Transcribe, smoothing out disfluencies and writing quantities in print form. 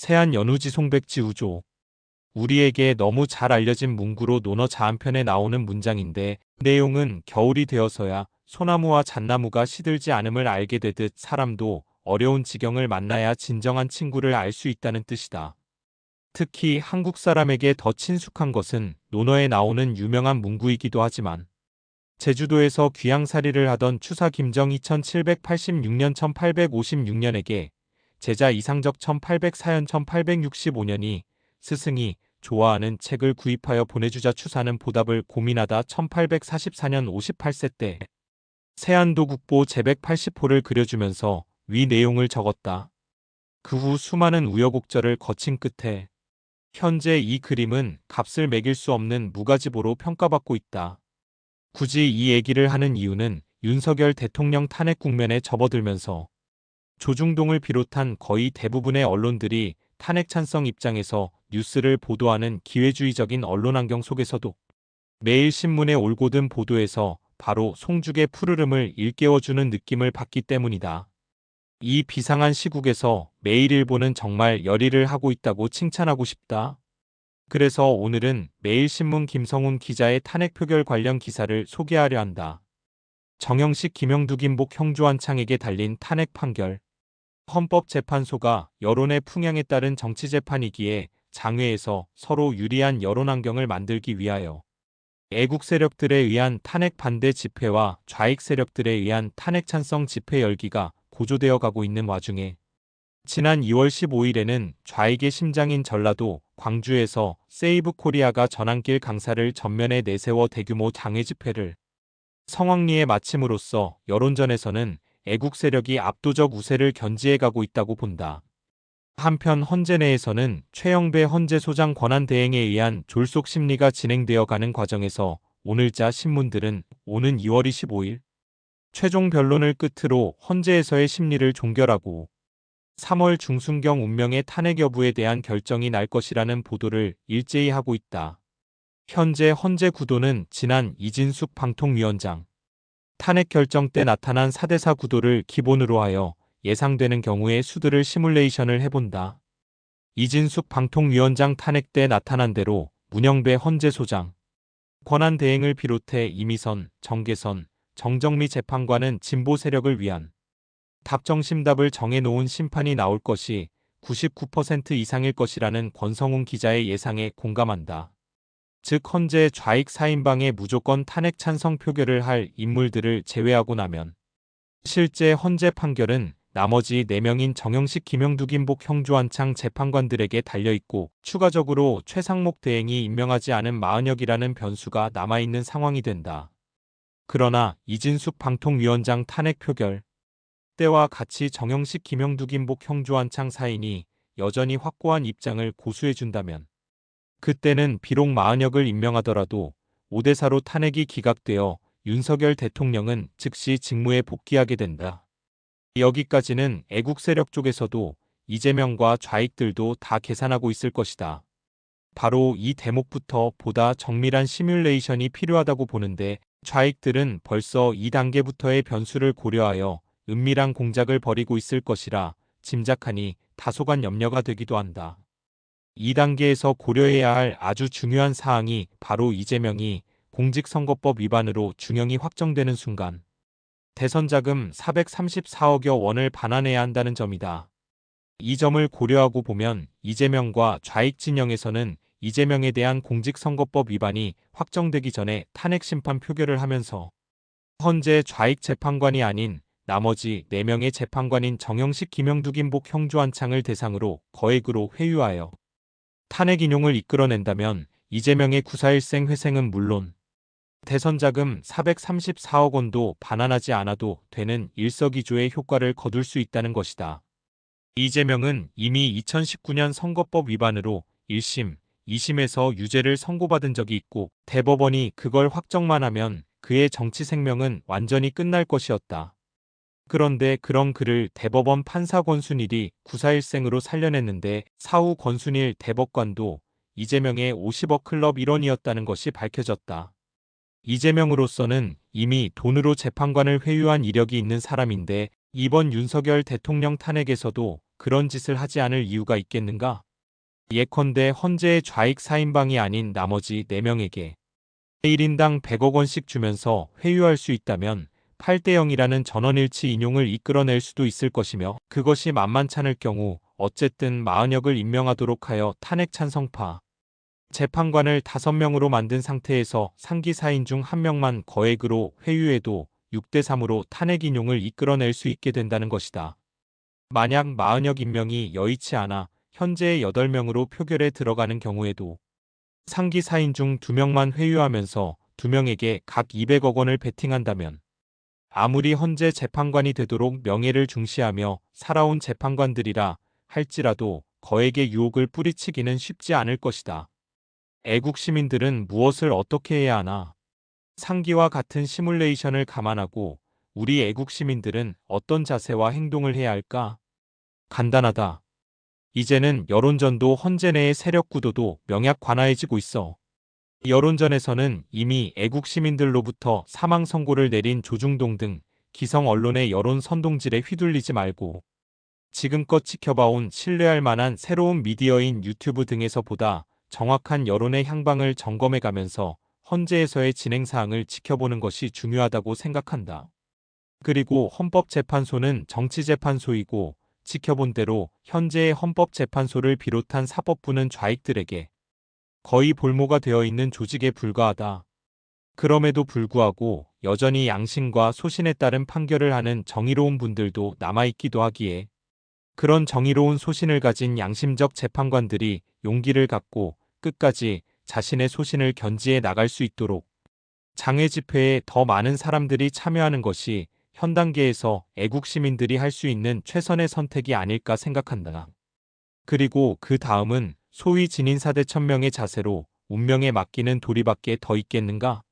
세안 연우지 송백지 우조. 우리에게 너무 잘 알려진 문구로 논어 자한편에 나오는 문장인데 내용은 겨울이 되어서야 소나무와 잣나무가 시들지 않음을 알게 되듯 사람도 어려운 지경을 만나야 진정한 친구를 알 수 있다는 뜻이다. 특히 한국 사람에게 더 친숙한 것은 논어에 나오는 유명한 문구이기도 하지만 제주도에서 귀양살이를 하던 추사 김정희 1786년 1856년에게 제자 이상적 1804년 1865년이 스승이 좋아하는 책을 구입하여 보내주자 추사는 보답을 고민하다 1844년 58세 때 세안도 국보 제180호를 그려주면서 위 내용을 적었다. 그 후 수많은 우여곡절을 거친 끝에 현재 이 그림은 값을 매길 수 없는 무가지보로 평가받고 있다. 굳이 이 얘기를 하는 이유는 윤석열 대통령 탄핵 국면에 접어들면서 조중동을 비롯한 거의 대부분의 언론들이 탄핵 찬성 입장에서 뉴스를 보도하는 기회주의적인 언론 환경 속에서도 매일신문의 올곧은 보도에서 바로 송죽의 푸르름을 일깨워주는 느낌을 받기 때문이다. 이 비상한 시국에서 매일일보는 정말 열일을 하고 있다고 칭찬하고 싶다. 그래서 오늘은 매일신문 김성훈 기자의 탄핵 표결 관련 기사를 소개하려 한다. 정영식 김영두 김복 형주한창에게 달린 탄핵 판결. 헌법재판소가 여론의 풍향에 따른 정치재판이기에 장외에서 서로 유리한 여론 환경을 만들기 위하여 애국 세력들에 의한 탄핵 반대 집회와 좌익 세력들에 의한 탄핵 찬성 집회 열기가 고조되어 가고 있는 와중에 지난 2월 15일에는 좌익의 심장인 전라도 광주에서 세이브 코리아가 전환길 강사를 전면에 내세워 대규모 장외 집회를 성황리에 마침으로써 여론전에서는 애국 세력이 압도적 우세를 견지해가고 있다고 본다. 한편 헌재 내에서는 최영배 헌재소장 권한대행에 의한 졸속 심리가 진행되어 가는 과정에서 오늘자 신문들은 오는 2월 25일 최종 변론을 끝으로 헌재에서의 심리를 종결하고 3월 중순경 운명의 탄핵 여부에 대한 결정이 날 것이라는 보도를 일제히 하고 있다. 현재 헌재 구도는 지난 이진숙 방통위원장 탄핵 결정 때 나타난 4대4 구도를 기본으로 하여 예상되는 경우에 수들을 시뮬레이션을 해본다. 이진숙 방통위원장 탄핵 때 나타난 대로 문영배 헌재소장, 권한대행을 비롯해 이미선, 정계선, 정정미 재판관은 진보 세력을 위한 답정심답을 정해놓은 심판이 나올 것이 99% 이상일 것이라는 권성훈 기자의 예상에 공감한다. 즉 헌재 좌익 4인방의 무조건 탄핵 찬성 표결을 할 인물들을 제외하고 나면 실제 헌재 판결은 나머지 4명인 정영식 김영두 김복 형주한창 재판관들에게 달려있고 추가적으로 최상목 대행이 임명하지 않은 40여기라는 변수가 남아있는 상황이 된다. 그러나 이진숙 방통위원장 탄핵 표결 때와 같이 정영식 김영두 김복 형주한창 사인이 여전히 확고한 입장을 고수해준다면 그때는 비록 40역을 임명하더라도 5대4로 탄핵이 기각되어 윤석열 대통령은 즉시 직무에 복귀하게 된다. 여기까지는 애국 세력 쪽에서도 이재명과 좌익들도 다 계산하고 있을 것이다. 바로 이 대목부터 보다 정밀한 시뮬레이션이 필요하다고 보는데 좌익들은 벌써 2단계부터의 변수를 고려하여 은밀한 공작을 벌이고 있을 것이라 짐작하니 다소간 염려가 되기도 한다. 2단계에서 고려해야 할 아주 중요한 사항이 바로 이재명이 공직선거법 위반으로 중형이 확정되는 순간 대선자금 434억여 원을 반환해야 한다는 점이다. 이 점을 고려하고 보면 이재명과 좌익 진영에서는 이재명에 대한 공직선거법 위반이 확정되기 전에 탄핵 심판 표결을 하면서 헌재 좌익 재판관이 아닌 나머지 4명의 재판관인 정영식 김영두 김복 형주한창을 대상으로 거액으로 회유하여 탄핵 인용을 이끌어낸다면 이재명의 9.4.1생 회생은 물론 대선자금 434억 원도 반환하지 않아도 되는 일석이조의 효과를 거둘 수 있다는 것이다. 이재명은 이미 2019년 선거법 위반으로 1심, 2심에서 유죄를 선고받은 적이 있고 대법원이 그걸 확정만 하면 그의 정치 생명은 완전히 끝날 것이었다. 그런데 그런 그를 대법원 판사 권순일이 9.4.1생으로 살려냈는데 사후 권순일 대법관도 이재명의 50억 클럽 일원이었다는 것이 밝혀졌다. 이재명으로서는 이미 돈으로 재판관을 회유한 이력이 있는 사람인데 이번 윤석열 대통령 탄핵에서도 그런 짓을 하지 않을 이유가 있겠는가? 예컨대 헌재의 좌익 4인방이 아닌 나머지 4명에게 1인당 100억 원씩 주면서 회유할 수 있다면 8대 0이라는 전원일치 인용을 이끌어낼 수도 있을 것이며, 그것이 만만찮을 경우 어쨌든 마은혁을 임명하도록 하여 탄핵 찬성파 재판관을 5명으로 만든 상태에서 상기 4인 중 1명만 거액으로 회유해도 6대 3으로 탄핵 인용을 이끌어낼 수 있게 된다는 것이다. 만약 마은혁 임명이 여의치 않아 현재의 8명으로 표결에 들어가는 경우에도 상기 4인 중 2명만 회유하면서 2명에게 각 200억 원을 베팅한다면, 아무리 헌재 재판관이 되도록 명예를 중시하며 살아온 재판관들이라 할지라도 거액의 유혹을 뿌리치기는 쉽지 않을 것이다. 애국 시민들은 무엇을 어떻게 해야 하나? 상기와 같은 시뮬레이션을 감안하고 우리 애국 시민들은 어떤 자세와 행동을 해야 할까? 간단하다. 이제는 여론전도 헌재 내의 세력 구도도 명약 관화해지고 있어. 여론전에서는 이미 애국 시민들로부터 사망 선고를 내린 조중동 등 기성 언론의 여론 선동질에 휘둘리지 말고 지금껏 지켜봐온 신뢰할 만한 새로운 미디어인 유튜브 등에서 보다 정확한 여론의 향방을 점검해가면서 헌재에서의 진행사항을 지켜보는 것이 중요하다고 생각한다. 그리고 헌법재판소는 정치재판소이고, 지켜본 대로 현재의 헌법재판소를 비롯한 사법부는 좌익들에게 거의 볼모가 되어 있는 조직에 불과하다. 그럼에도 불구하고 여전히 양심과 소신에 따른 판결을 하는 정의로운 분들도 남아있기도 하기에, 그런 정의로운 소신을 가진 양심적 재판관들이 용기를 갖고 끝까지 자신의 소신을 견지해 나갈 수 있도록 장외 집회에 더 많은 사람들이 참여하는 것이 현 단계에서 애국 시민들이 할 수 있는 최선의 선택이 아닐까 생각한다. 그리고 그 다음은 소위 진인사대 천명의 자세로 운명에 맡기는 도리밖에 더 있겠는가?